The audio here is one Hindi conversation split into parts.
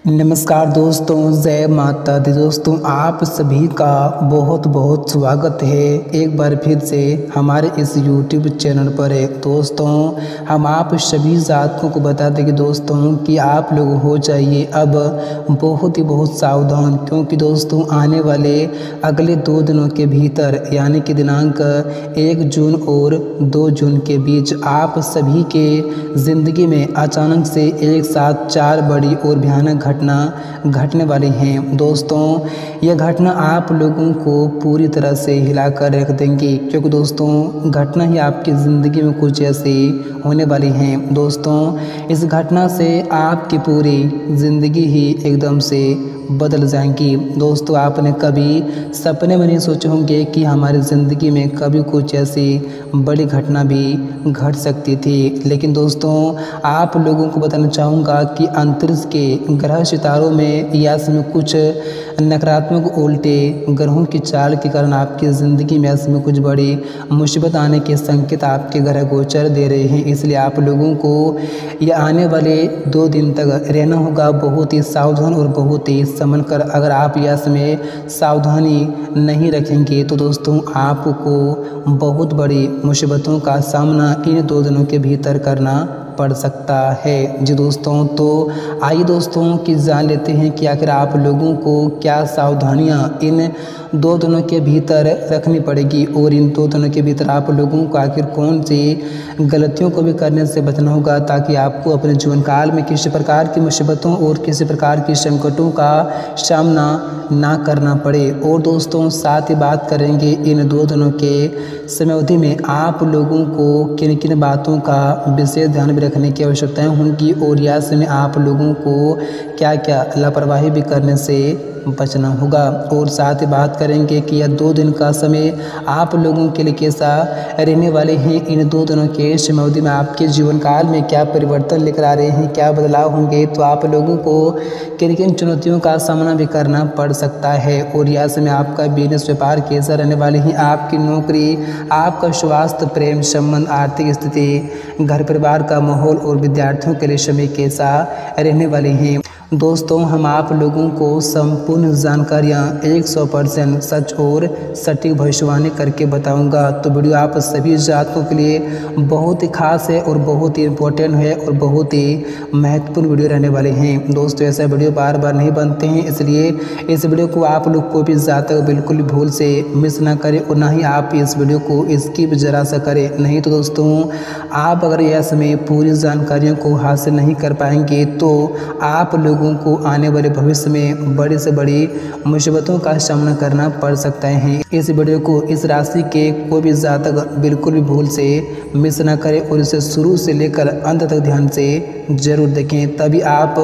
नमस्कार दोस्तों, जय माता दी। दोस्तों आप सभी का बहुत बहुत स्वागत है एक बार फिर से हमारे इस YouTube चैनल पर है। दोस्तों हम आप सभी जातकों को बता दें कि दोस्तों कि आप लोग हो जाइए अब बहुत सावधान, क्योंकि दोस्तों आने वाले अगले 2 दिनों के भीतर यानी कि दिनांक 1 जून और 2 जून के बीच आप सभी के ज़िंदगी में अचानक से एक साथ 4 बड़ी और भयानक घटना घटने वाली हैं। दोस्तों यह घटना आप लोगों को पूरी तरह से हिलाकर रख देंगी, क्योंकि दोस्तों घटना ही आपकी ज़िंदगी में कुछ ऐसी होने वाली हैं। दोस्तों इस घटना से आपकी पूरी ज़िंदगी ही एकदम से बदल जाएंगी। दोस्तों आपने कभी सपने में नहीं सोचे होंगे कि हमारी ज़िंदगी में कभी कुछ ऐसी बड़ी घटना भी घट सकती थी, लेकिन दोस्तों आप लोगों को बताना चाहूँगा कि अंतरिक्ष के ग्रह सितारों में या समय कुछ नकारात्मक उल्टे ग्रहों की चाल के कारण आपकी ज़िंदगी में ऐसे में कुछ बड़ी मुसीबत आने के संकेत आपके ग्रह गोचर दे रहे हैं। इसलिए आप लोगों को ये आने वाले 2 दिन तक रहना होगा बहुत ही सावधान और बहुत ही संभल कर। अगर आप यह समय सावधानी नहीं रखेंगे तो दोस्तों आपको बहुत बड़ी मुसीबतों का सामना इन 2 दिनों के भीतर करना पड़ सकता है। जी दोस्तों, तो आइए दोस्तों कि जान लेते हैं कि आखिर आप लोगों को क्या सावधानियां इन 2 दिनों के भीतर रखनी पड़ेगी और इन 2 दिनों के भीतर आप लोगों को आखिर कौन सी गलतियों को भी करने से बचना होगा, ताकि आपको अपने जीवन काल में किसी प्रकार की मुसीबतों और किसी प्रकार की संकटों का सामना ना करना पड़े। और दोस्तों साथ ही बात करेंगे इन 2 दिनों के समय अवधि में आप लोगों को किन किन बातों का विशेष ध्यान भी रखने की आवश्यकताएं होंगी और यह समय आप लोगों को क्या क्या लापरवाही भी करने से बचना होगा। और साथ ही बात करेंगे कि यह 2 दिन का समय आप लोगों के लिए कैसा रहने वाले हैं। इन 2 दिनों के समय अवधि में आपके जीवन काल में क्या परिवर्तन लेकर आ रहे हैं, क्या बदलाव होंगे, तो आप लोगों को किन किन चुनौतियों का सामना भी करना पड़ सकता है। और यह समय आपका बिजनेस व्यापार कैसा रहने वाले हैं, आपकी नौकरी, आपका स्वास्थ्य, प्रेम संबंध, आर्थिक स्थिति, घर परिवार का माहौल और विद्यार्थियों के लिए समय कैसा रहने वाले हैं। दोस्तों हम आप लोगों को संपूर्ण जानकारियाँ 100% सच और सटीक भविष्यवाणी करके बताऊंगा। तो वीडियो आप सभी जातकों के लिए बहुत ही खास है और बहुत ही इम्पोर्टेंट है और बहुत ही महत्वपूर्ण वीडियो रहने वाले हैं। दोस्तों ऐसा वीडियो बार बार नहीं बनते हैं, इसलिए इस वीडियो को आप लोग को भी जातक बिल्कुल भूल से मिस ना करें और ना ही आप इस वीडियो को स्किप जरा सा करें। नहीं तो दोस्तों आप अगर यह समय पूरी जानकारियों को हासिल नहीं कर पाएंगे तो आप लोगों को आने वाले भविष्य में बड़ी से बड़ी मुसीबतों का सामना करना पड़ सकता है। इस वीडियो को इस राशि के कोई भी जातक बिल्कुल भी भूल से मिस ना करें और इसे शुरू से लेकर अंत तक ध्यान से जरूर देखें, तभी आप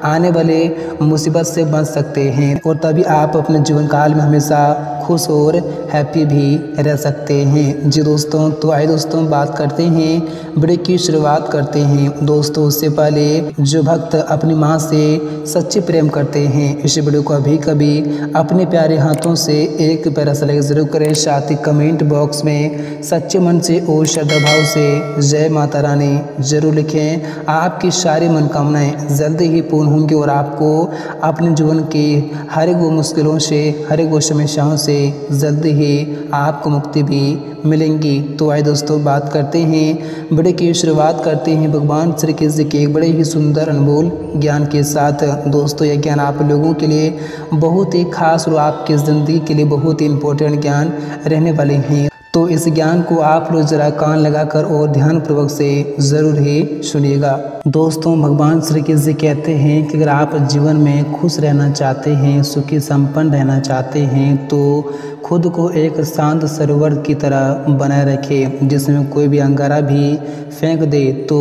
आने वाले मुसीबत से बच सकते हैं और तभी आप अपने जीवन काल में हमेशा खुश और हैप्पी भी रह सकते हैं। जी दोस्तों, तो आइए दोस्तों बात करते हैं, वीडियो की शुरुआत करते हैं। दोस्तों उससे पहले जो भक्त अपनी माँ से सच्चे प्रेम करते हैं इस वीडियो को अभी कभी अपने प्यारे हाथों से एक प्यारा सा लाइक जरूर करें। साथ ही कमेंट बॉक्स में सच्चे मन से और श्रद्धा भाव से जय माता रानी जरूर लिखें। आपकी सारी मनोकामनाएं जल्दी ही पूर्ण होंगी और आपको अपने जीवन की हर एक वो मुश्किलों से, हर एक वो समस्याओं से जल्दी ही आपको मुक्ति भी मिलेंगी। तो आइए दोस्तों बात करते हैं, वीडियो की शुरुआत करते हैं भगवान श्री कृष्ण के बड़े ही सुंदर अनमोल ज्ञान के साथ। दोस्तों यह ज्ञान आप लोगों के लिए बहुत ही खास और आपकी ज़िंदगी के लिए बहुत ही इम्पोर्टेंट ज्ञान रहने वाले हैं। तो इस ज्ञान को आप लोग जरा कान लगाकर और ध्यानपूर्वक से ज़रूर ही सुनिएगा। दोस्तों भगवान श्री कृष्ण कहते हैं कि अगर आप जीवन में खुश रहना चाहते हैं, सुखी संपन्न रहना चाहते हैं तो खुद को एक शांत सरोवर की तरह बनाए रखें, जिसमें कोई भी अंगारा भी फेंक दे तो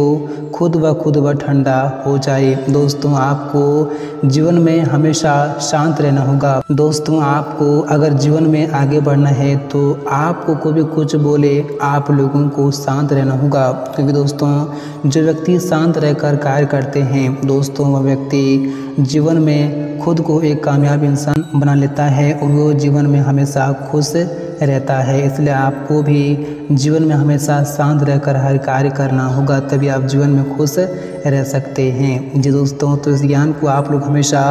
खुद व ठंडा हो जाए। दोस्तों आपको जीवन में हमेशा शांत रहना होगा। दोस्तों आपको अगर जीवन में आगे बढ़ना है तो आपको कोई भी कुछ बोले आप लोगों को शांत रहना होगा, क्योंकि दोस्तों जो व्यक्ति शांत रहकर कार्य करते हैं दोस्तों वह व्यक्ति जीवन में खुद को एक कामयाब इंसान बना लेता है और वो जीवन में हमेशा खुश रहता है। इसलिए आपको भी जीवन में हमेशा शांत रहकर हर कार्य करना होगा, तभी आप जीवन में खुश रह सकते हैं। जी दोस्तों, तो इस ज्ञान को आप लोग हमेशा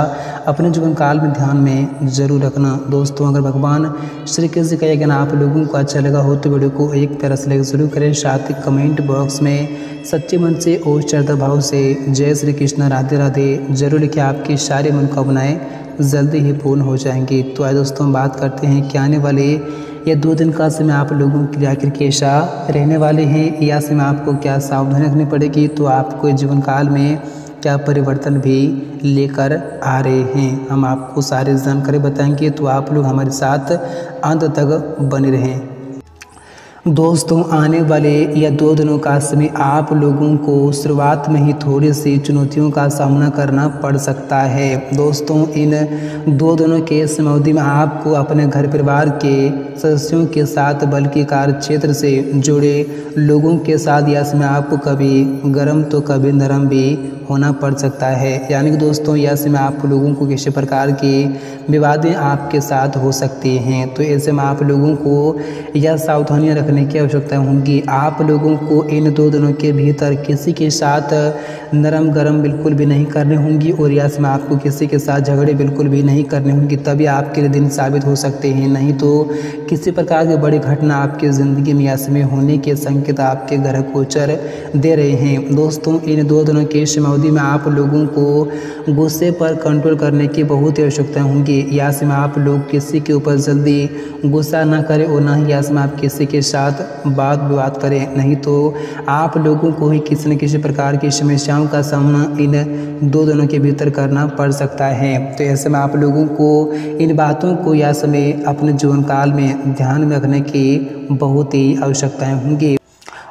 अपने जीवन काल में ध्यान में ज़रूर रखना। दोस्तों, अगर भगवान श्री कृष्ण का यह ज्ञान आप लोगों को अच्छा लगा हो तो वीडियो को एक तरह से शुरू करें, साथ ही कमेंट बॉक्स में सच्चे मन से और श्रद्धा भाव से जय श्री कृष्ण राधे राधे जरूर लिखें। आपकी सारी मनोकामनाएं जल्दी ही पूर्ण हो जाएंगी। तो आज दोस्तों बात करते हैं कि आने वाले ये 2 दिन का समय आप लोगों के लिए आखिर कैसा रहने वाले हैं, या समय आपको क्या सावधानी रखनी पड़ेगी, तो आपको जीवन काल में क्या परिवर्तन भी लेकर आ रहे हैं, हम आपको सारी जानकारी बताएंगे। तो आप लोग हमारे साथ अंत तक बने रहें। दोस्तों, आने वाले या 2 दिनों का समय आप लोगों को शुरुआत में ही थोड़ी सी चुनौतियों का सामना करना पड़ सकता है। दोस्तों, इन 2 दिनों के समयावधि में आपको अपने घर परिवार के सदस्यों के साथ बल्कि कार्य क्षेत्र से जुड़े लोगों के साथ यह समय आपको कभी गर्म तो कभी नरम भी होना पड़ सकता है। यानी कि दोस्तों, यह समय आप लोगों को किसी प्रकार की विवादें आपके साथ हो सकती हैं। तो ऐसे में आप लोगों को यह सावधानियां रखने की आवश्यकता होगी। आप लोगों को इन 2 दिनों के भीतर किसी के साथ नरम गरम बिल्कुल भी नहीं करने होंगी, और यह समय आपको किसी के साथ झगड़े बिल्कुल भी नहीं करने होंगी, तभी आपके लिए दिन साबित हो सकते हैं। नहीं तो किसी प्रकार की बड़ी घटना आपकी ज़िंदगी में यह समय होने के संकेत आपके घर गोचर दे रहे हैं। दोस्तों, इन 2 दिनों के समयावधि में आप लोगों को गुस्से पर कंट्रोल करने की बहुत ही आवश्यकता होंगी। या समय आप लोग किसी के ऊपर जल्दी गुस्सा ना करें, और ना ही या समय आप किसी के साथ बात विवाद करें, नहीं तो आप लोगों को ही किसी न किसी प्रकार की समस्याओं का सामना इन 2 दिनों के भीतर करना पड़ सकता है। तो ऐसे में आप लोगों को इन बातों को यह समय अपने जीवन काल में ध्यान में रखने की बहुत ही आवश्यकताएं होंगी।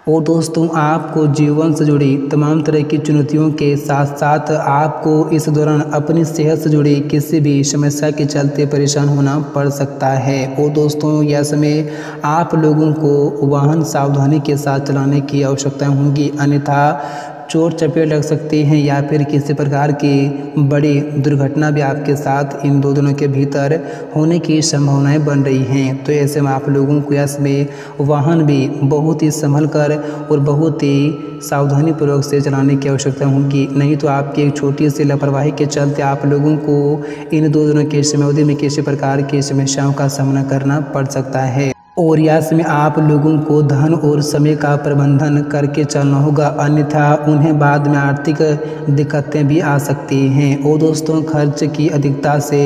और दोस्तों, आपको जीवन से जुड़ी तमाम तरह की चुनौतियों के साथ साथ आपको इस दौरान अपनी सेहत से जुड़ी किसी भी समस्या के चलते परेशान होना पड़ सकता है। और दोस्तों, यह समय आप लोगों को वाहन सावधानी के साथ चलाने की आवश्यकता होगी, अन्यथा चोट चपेट लग सकती हैं या फिर किसी प्रकार की बड़ी दुर्घटना भी आपके साथ इन 2 दिनों के भीतर होने की संभावनाएं बन रही हैं। तो ऐसे में आप लोगों को इसमें वाहन भी बहुत ही संभल कर और बहुत ही सावधानी पूर्वक से चलाने की आवश्यकता होगी, नहीं तो आपकी एक छोटी सी लापरवाही के चलते आप लोगों को इन 2 दिनों के समयावधि में किसी प्रकार की समस्याओं का सामना करना पड़ सकता है। और यह में आप लोगों को धन और समय का प्रबंधन करके चलना होगा, अन्यथा उन्हें बाद में आर्थिक दिक्कतें भी आ सकती हैं। और दोस्तों, खर्च की अधिकता से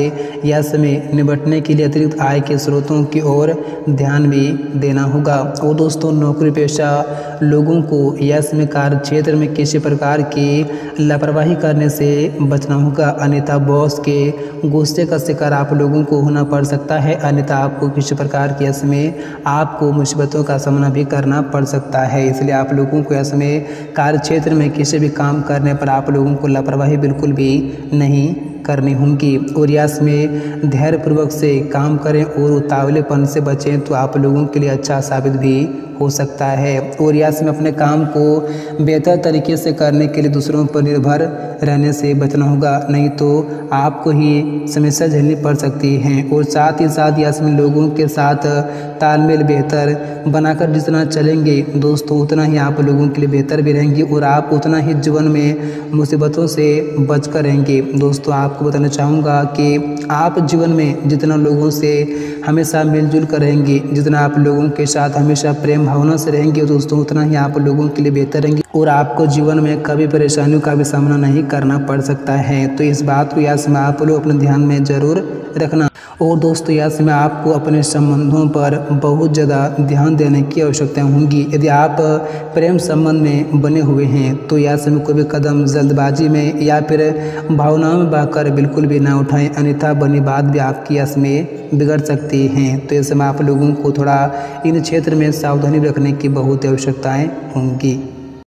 यह समय निपटने के लिए अतिरिक्त आय के स्रोतों की ओर ध्यान भी देना होगा। और दोस्तों, नौकरी पेशा लोगों को यह समय कार्य क्षेत्र में किसी प्रकार की लापरवाही करने से बचना होगा, अन्यथा बॉस के गुस्से का शिकार आप लोगों को होना पड़ सकता है, अन्यथा आपको किसी प्रकार की समय आपको मुसीबतों का सामना भी करना पड़ सकता है। इसलिए आप लोगों को इसमें कार्य क्षेत्र में किसी भी काम करने पर आप लोगों को लापरवाही बिल्कुल भी नहीं करनी होगी, और यस में धैर्यपूर्वक से काम करें और उतावलेपन से बचें, तो आप लोगों के लिए अच्छा साबित भी हो सकता है। और यस में अपने काम को बेहतर तरीके से करने के लिए दूसरों पर निर्भर रहने से बचना होगा, नहीं तो आपको ही समस्या झेलनी पड़ सकती है। और साथ ही साथ यस में लोगों के साथ तालमेल बेहतर बनाकर जितना चलेंगे दोस्तों, उतना ही आप लोगों के लिए बेहतर भी रहेंगे, और आप उतना ही जीवन में मुसीबतों से बच कर रहेंगे। दोस्तों, आपको बताना चाहूँगा कि आप जीवन में जितना लोगों से हमेशा मिलजुल कर रहेंगे, जितना आप लोगों के साथ हमेशा प्रेम भावना से रहेंगे दोस्तों, उतना ही आप लोगों के लिए बेहतर रहेंगे, और आपको जीवन में कभी परेशानियों का भी सामना नहीं करना पड़ सकता है। तो इस बात को याद में आप लोग अपने ध्यान में जरूर रखना। और दोस्तों, यह समय आपको अपने संबंधों पर बहुत ज़्यादा ध्यान देने की आवश्यकता होगी। यदि आप प्रेम संबंध में बने हुए हैं तो यह समय कोई भी कदम जल्दबाजी में या फिर भावनाओं में बहकर बिल्कुल भी ना उठाएं, अन्यथा बनी बात भी आपकी इसमें बिगड़ सकती हैं। तो इस समय आप लोगों को थोड़ा इन क्षेत्र में सावधानी रखने की बहुत आवश्यकताएँ होंगी।